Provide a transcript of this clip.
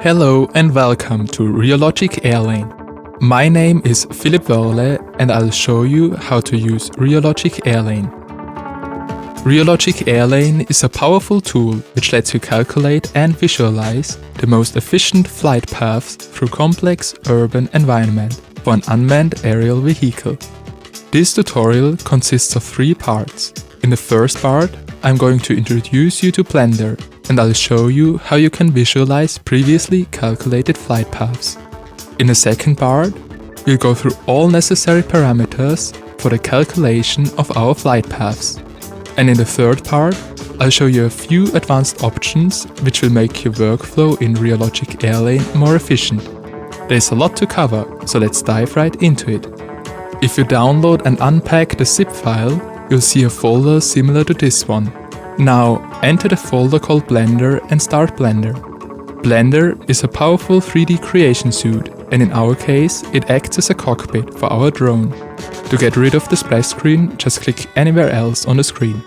Hello and welcome to Realogic Airlane. My name is Philipp Wörle and I'll show you how to use Realogic Airlane. Realogic Airlane is a powerful tool which lets you calculate and visualize the most efficient flight paths through complex urban environment for an unmanned aerial vehicle. This tutorial consists of 3 parts. In the first part, I'm going to introduce you to Blender and I'll show you how you can visualize previously calculated flight paths. In the second part, we'll go through all necessary parameters for the calculation of our flight paths. And in the third part, I'll show you a few advanced options which will make your workflow in Realogic Airlane more efficient. There's a lot to cover, so let's dive right into it. If you download and unpack the zip file, you'll see a folder similar to this one. Now, enter the folder called Blender and start Blender. Blender is a powerful 3D creation suite, and in our case, it acts as a cockpit for our drone. To get rid of the splash screen, just click anywhere else on the screen.